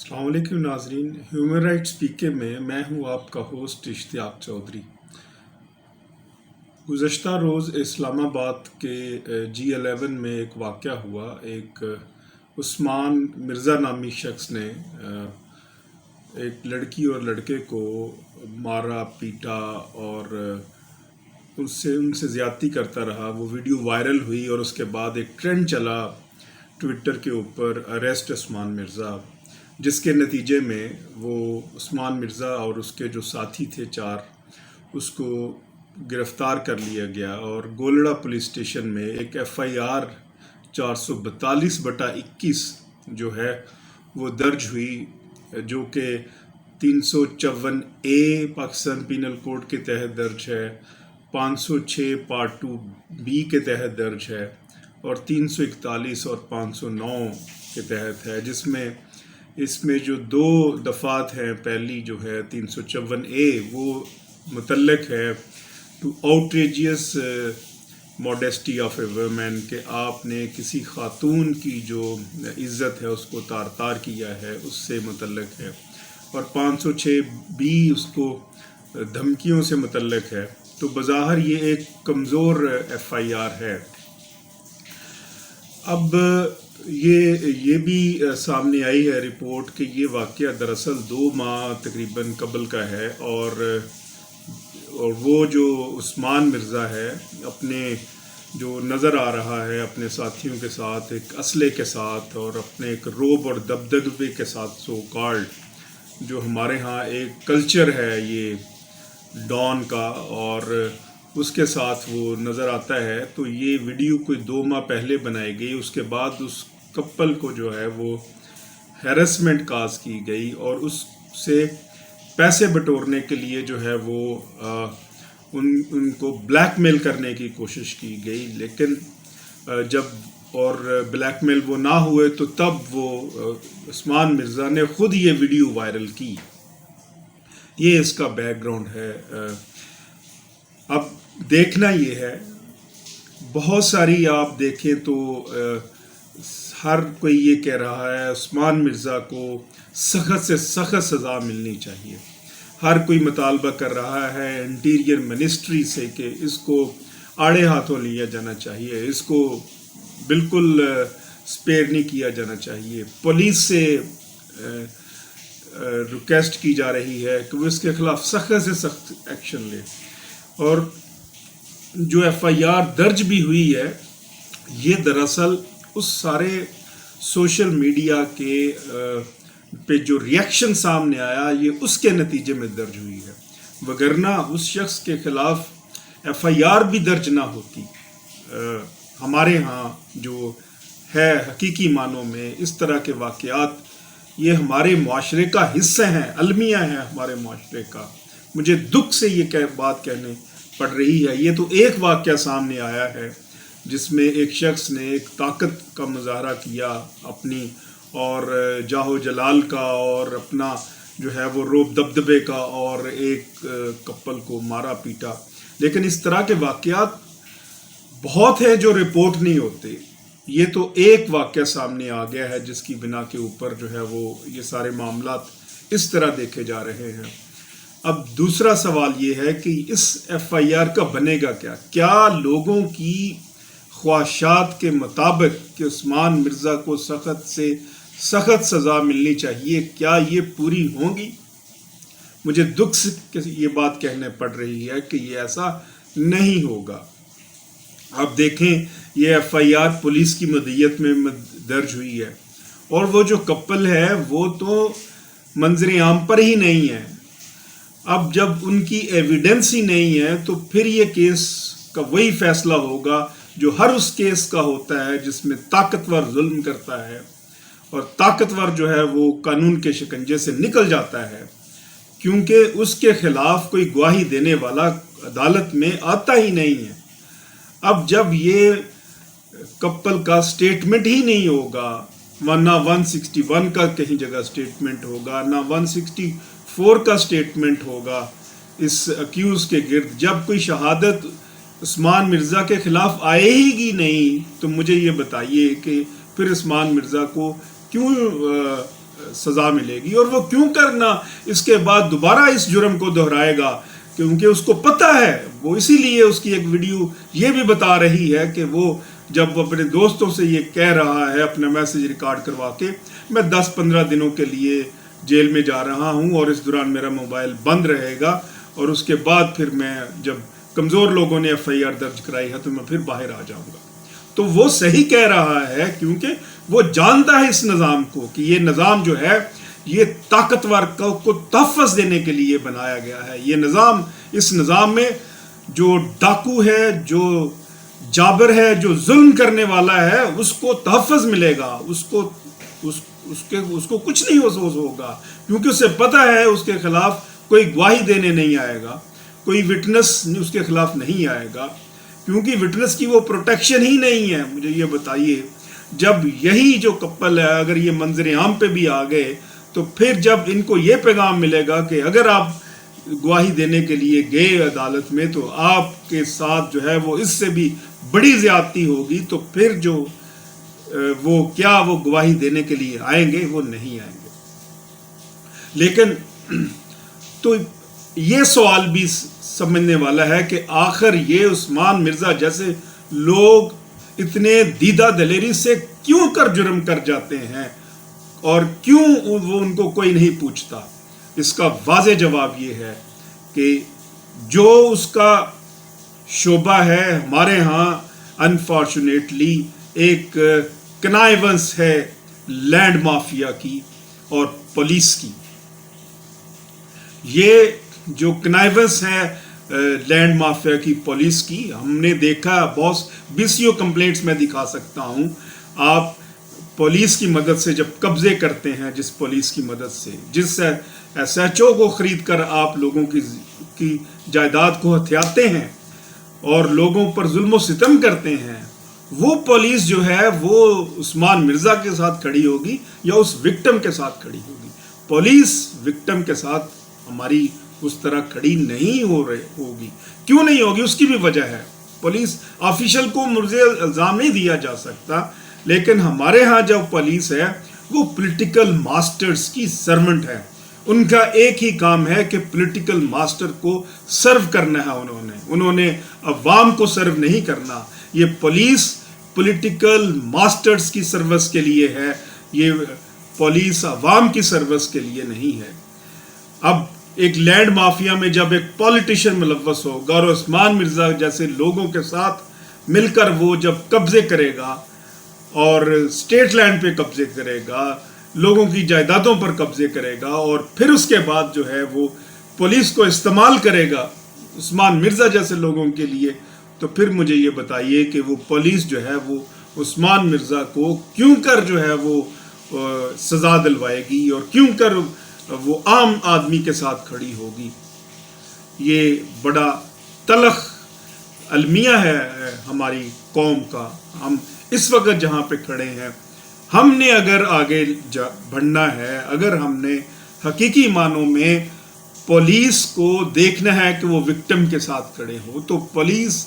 अस्सलाम वालेकुम नाजरीन। ह्यूमन राइट्स पीके में मैं हूँ आपका होस्ट इश्तियाक चौधरी। गुज़श्ता रोज़ इस्लामाबाद के G11 में एक वाक़या हुआ। एक उस्मान मिर्ज़ा नामी शख्स ने एक लड़की और लड़के को मारा, पीटा और उनसे ज़्यादती करता रहा। वो वीडियो वायरल हुई और उसके बाद एक ट्रेंड चला ट्विटर के ऊपर, अरेस्ट उस्मान मिर्ज़ा, जिसके नतीजे में वो उस्मान मिर्ज़ा और उसके जो साथी थे 4, उसको गिरफ़्तार कर लिया गया और गोलड़ा पुलिस स्टेशन में एक FIR 442/21 जो है वो दर्ज हुई, जो कि 354A पाकिस्तान पीनल कोड के तहत दर्ज है, 506 पार्ट 2B के तहत दर्ज है और 341 और 509 के तहत है, जिसमें इसमें जो 2 दफ़ात हैं, पहली जो है 354A वो मुतल्लिक है to outrageous modesty of a women, कि आपने किसी खातून की जो इज़्ज़त है उसको तार तार किया है, उससे मुतल्लिक है, और 506B उसको धमकियों से मुतल्लिक है। तो बज़ाहिर ये एक कमज़ोर FIR है। अब ये भी सामने आई है रिपोर्ट कि ये वाक़या दरअसल 2 माह तकरीबन कबल का है और वो जो उस्मान मिर्ज़ा है, अपने जो नज़र आ रहा है अपने साथियों के साथ, एक असले के साथ और अपने एक रोब और दबदबे के साथ, सो कॉल्ड, जो हमारे यहाँ एक कल्चर है ये डॉन का, और उसके साथ वो नज़र आता है। तो ये वीडियो कोई 2 माह पहले बनाई गई, उसके बाद उस कपल को जो है वो हैरेसमेंट काज की गई और उससे पैसे बटोरने के लिए जो है वो उनको ब्लैकमेल करने की कोशिश की गई। लेकिन जब और ब्लैकमेल वो ना हुए तो तब वो उस्मान मिर्ज़ा ने ख़ुद ये वीडियो वायरल की। ये इसका बैकग्राउंड है। अब देखना ये है, बहुत सारी आप देखें तो हर कोई ये कह रहा है उस्मान मिर्ज़ा को सख्त से सख्त सज़ा मिलनी चाहिए। हर कोई मुतालबा कर रहा है इंटीरियर मिनिस्ट्री से कि इसको आड़े हाथों लिया जाना चाहिए, इसको बिल्कुल स्पेयर नहीं किया जाना चाहिए। पुलिस से रिक्वेस्ट की जा रही है कि वो इसके खिलाफ सख्त से सख्त एक्शन ले। और जो FIR दर्ज भी हुई है, ये दरअसल उस सारे सोशल मीडिया के पे जो रिएक्शन सामने आया, ये उसके नतीजे में दर्ज हुई है, वगरना उस शख्स के खिलाफ FIR भी दर्ज ना होती। हमारे यहाँ जो है हकीकी मानों में इस तरह के वाक़यात ये हमारे मुआशरे का हिस्सा हैं, अलमिया है हमारे मुआशरे का। मुझे दुख से ये बात कहने पड़ रही है। ये तो एक वाक़या सामने आया है जिसमें एक शख्स ने एक ताकत का मुजाहरा किया अपनी, और जाहो जलाल का, और अपना जो है वो रोब दबदबे का, और एक कपल को मारा पीटा। लेकिन इस तरह के वाक़यात बहुत है जो रिपोर्ट नहीं होते। ये तो एक वाक़या सामने आ गया है जिसकी बिना के ऊपर जो है वो ये सारे मामलात इस तरह देखे जा रहे हैं। अब दूसरा सवाल ये है कि इस FIR का बनेगा क्या? क्या लोगों की ख्वाहिशात के मुताबिक कि उस्मान मिर्ज़ा को सख्त से सख्त सज़ा मिलनी चाहिए, क्या ये पूरी होंगी? मुझे दुख से ये बात कहने पड़ रही है कि ये ऐसा नहीं होगा। अब देखें, ये FIR पुलिस की मदीयत में दर्ज हुई है और वो जो कपल है वो तो मंजर आम पर ही नहीं है। अब जब उनकी एविडेंस ही नहीं है तो फिर ये केस का वही फैसला होगा जो हर उस केस का होता है जिसमें ताकतवर जुल्म करता है और ताकतवर जो है वो कानून के शिकंजे से निकल जाता है, क्योंकि उसके खिलाफ कोई गवाही देने वाला अदालत में आता ही नहीं है। अब जब ये कपल का स्टेटमेंट ही नहीं होगा, ना 161 का कहीं जगह स्टेटमेंट होगा, ना 164 का स्टेटमेंट होगा इस अक्यूज के गिर्द, जब कोई शहादत उस्मान मिर्ज़ा के खिलाफ आएगी नहीं, तो मुझे ये बताइए कि फिर उस्मान मिर्ज़ा को क्यों سزا ملے گی، اور وہ کیوں کرنا اس کے بعد دوبارہ اس جرم کو دہرائے گا، کیونکہ اس کو پتہ ہے، وہ اسی لیے اس کی ایک ویڈیو یہ بھی بتا رہی ہے کہ وہ جب اپنے دوستوں سے یہ کہہ رہا ہے اپنا میسج ریکارڈ کروا کے، میں 10-15 دنوں کے لیے جیل میں جا رہا ہوں اور اس دوران میرا موبائل بند رہے گا، اور اس کے بعد پھر میں جب کمزور لوگوں نے FIR درج کرائی ہے تو میں پھر باہر آ جاؤں گا۔ تو وہ صحیح کہہ رہا ہے، کیونکہ وہ جانتا ہے اس نظام کو کہ یہ نظام جو ہے یہ طاقتور کو تحفظ دینے کے لیے بنایا گیا ہے۔ یہ نظام، اس نظام میں جو ڈاکو ہے، جو جابر ہے، جو ظلم کرنے والا ہے، اس کو تحفظ ملے گا، اس کو کچھ نہیں ہوگا، کیونکہ اسے پتہ ہے اس کے خلاف کوئی گواہی دینے نہیں آئے گا، کوئی وٹنس اس کے خلاف نہیں آئے گا، کیونکہ وٹنس کی وہ پروٹیکشن ہی نہیں ہے۔ مجھے یہ بتائیے، جب یہی جو کپل ہے اگر یہ منظر عام پہ بھی آ گئے تو پھر جب ان کو یہ پیغام ملے گا کہ اگر آپ گواہی دینے کے لیے گئے عدالت میں تو آپ کے ساتھ جو ہے وہ اس سے بھی بڑی زیادتی ہوگی، تو پھر جو وہ گواہی دینے کے لیے آئیں گے، وہ نہیں آئیں گے۔ لیکن تو یہ سوال بھی سمجھنے والا ہے کہ آخر یہ عثمان مرزا جیسے لوگ اتنے دیدہ دلیری سے کیوں کر جرم کر جاتے ہیں، اور کیوں وہ ان کو کوئی نہیں پوچھتا۔ اس کا واضح جواب یہ ہے کہ جو اس کا شعبہ ہے ہمارے ہاں انفارچونیٹلی ایک کنائیونس ہے لینڈ مافیا کی اور پولیس کی۔ یہ جو کنائیونس ہے لینڈ مافیا کی، پولیس کی، ہم نے دیکھا بہت BCO کمپلینٹس میں دکھا سکتا ہوں۔ آپ پولیس کی مدد سے جب قبضے کرتے ہیں، جس پولیس کی مدد سے، جس SHO کو خرید کر آپ لوگوں کی جائیداد کو ہتھیاتے ہیں اور لوگوں پر ظلم و ستم کرتے ہیں، وہ پولیس جو ہے وہ عثمان مرزا کے ساتھ کھڑی ہوگی یا اس وکٹم کے ساتھ کھڑی ہوگی؟ پولیس وکٹم کے ساتھ ہماری اس طرح کھڑی نہیں ہوگی۔ کیوں نہیں ہوگی؟ اس کی بھی وجہ ہے۔ پولیس آفیشل کو مرزے الزام نہیں دیا جا سکتا، لیکن ہمارے ہاں جو پولیس ہے وہ پولیٹیکل ماسٹرز کی سرونٹ ہے۔ ان کا ایک ہی کام ہے کہ پولیٹیکل ماسٹر کو سرو کرنا ہے، انہوں نے عوام کو سرو نہیں کرنا۔ یہ پولیس پولیٹیکل ماسٹرز کی سروس کے لیے ہے، یہ پولیس عوام کی سروس کے لیے نہیں ہے۔ اب ایک لینڈ مافیا میں جب ایک پولیٹیشین ملوث ہوگا اور عثمان مرزا جیسے لوگوں کے ساتھ مل کر وہ جب قبضے کرے گا اور اسٹیٹ لینڈ پہ قبضے کرے گا، لوگوں کی جائیدادوں پر قبضے کرے گا، اور پھر اس کے بعد جو ہے وہ پولیس کو استعمال کرے گا عثمان مرزا جیسے لوگوں کے لیے، تو پھر مجھے یہ بتائیے کہ وہ پولیس جو ہے وہ عثمان مرزا کو کیوں کر جو ہے وہ سزا دلوائے گی اور کیوں کر وہ عام آدمی کے ساتھ کھڑی ہوگی؟ یہ بڑا تلخ المیہ ہے ہماری قوم کا۔ ہم اس وقت جہاں پہ کھڑے ہیں، ہم نے اگر آگے بڑھنا ہے، اگر ہم نے حقیقی معنوں میں پولیس کو دیکھنا ہے کہ وہ وکٹم کے ساتھ کھڑے ہو، تو پولیس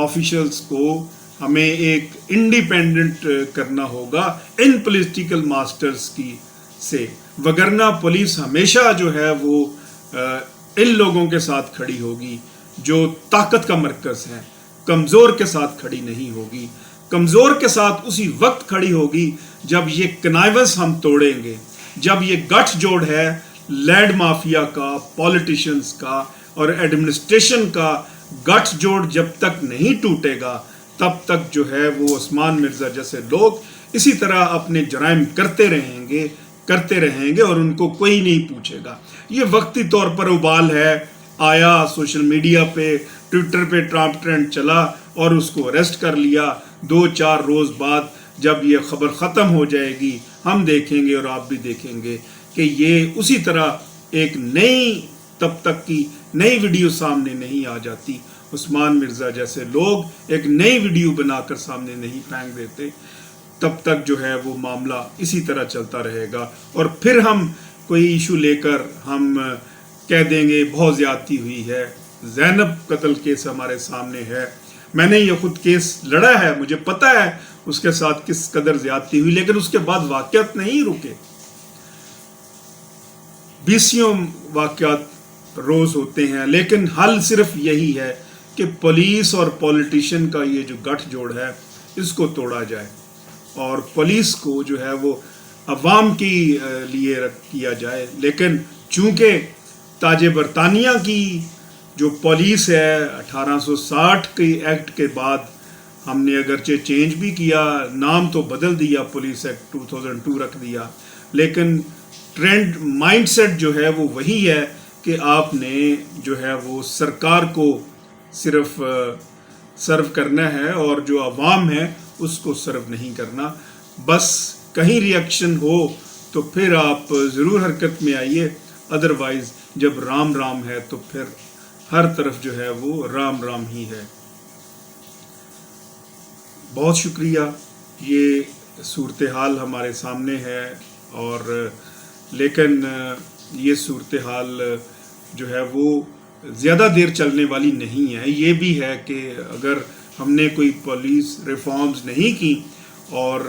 آفیشلز کو ہمیں ایک انڈیپینڈنٹ کرنا ہوگا ان پولیٹیکل ماسٹرز کی سے، وگرنہ پولیس ہمیشہ جو ہے وہ ان لوگوں کے ساتھ کھڑی ہوگی جو طاقت کا مرکز ہے، کمزور کے ساتھ کھڑی نہیں ہوگی۔ کمزور کے ساتھ اسی وقت کھڑی ہوگی جب یہ کنائیونس ہم توڑیں گے، جب یہ گٹھ جوڑ ہے لینڈ مافیا کا، پولیٹیشنز کا اور ایڈمنسٹریشن کا گٹھ جوڑ جب تک نہیں ٹوٹے گا، تب تک جو ہے وہ عثمان مرزا جیسے لوگ اسی طرح اپنے جرائم کرتے رہیں گے اور ان کو کوئی نہیں پوچھے گا۔ یہ وقتی طور پر ابال ہے، آیا سوشل میڈیا پہ، ٹویٹر پہ ٹرامپ ٹرینڈ چلا اور اس کو اریسٹ کر لیا۔ 2-4 روز بعد جب یہ خبر ختم ہو جائے گی، ہم دیکھیں گے اور آپ بھی دیکھیں گے کہ یہ اسی طرح ایک نئی، تب تک کی نئی ویڈیو سامنے نہیں آ جاتی، عثمان مرزا جیسے لوگ ایک نئی ویڈیو بنا کر سامنے نہیں پھینک دیتے، تب تک جو ہے وہ معاملہ اسی طرح چلتا رہے گا، اور پھر ہم کوئی ایشو لے کر ہم کہہ دیں گے بہت زیادتی ہوئی ہے۔ زینب قتل کیس ہمارے سامنے ہے، میں نے یہ خود کیس لڑا ہے، مجھے پتہ ہے اس کے ساتھ کس قدر زیادتی ہوئی، لیکن اس کے بعد واقعات نہیں رکے۔ बीसियों वाक़यात रोज़ होते हैं, लेकिन हल सिर्फ यही है कि पुलिस और पॉलिटिशियन का ये जो गठजोड़ है इसको तोड़ा जाए और पुलिस को जो है वो अवाम के लिए किया जाए। लेकिन चूँकि ताज बरतानिया की जो पुलिस है 1860 के एक्ट के बाद हमने अगरचे चेंज भी किया, नाम तो बदल दिया, पुलिस एक्ट 2002 रख दिया, लेकिन ट्रेंड माइंडसेट जो है वो वही है कि आपने जो है वो सरकार को सिर्फ सर्व करना है और जो अवाम है उसको सर्व नहीं करना। बस कहीं रिएक्शन हो तो फिर आप ज़रूर हरकत में आइए, अदरवाइज़ जब राम राम है तो फिर हर तरफ जो है वो राम राम ही है। बहुत शुक्रिया। ये सूरत हाल हमारे सामने है और लेकिन ये सूरत हाल जो है वो ज़्यादा देर चलने वाली नहीं है। ये भी है कि अगर हमने कोई पुलिस रिफॉर्म्स नहीं की और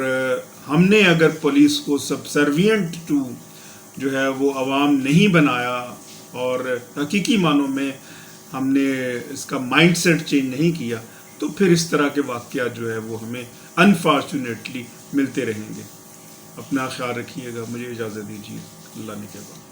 हमने अगर पुलिस को सबसर्विएंट टू जो है वो अवाम नहीं बनाया और हकीकी मानों में हमने इसका माइंडसेट चेंज नहीं किया तो फिर इस तरह के वाक़यात जो है वो हमें अनफॉर्चुनेटली मिलते रहेंगे। अपना ख्याल रखिएगा। मुझे इजाज़त दीजिए। अल्लाह ने के बाद।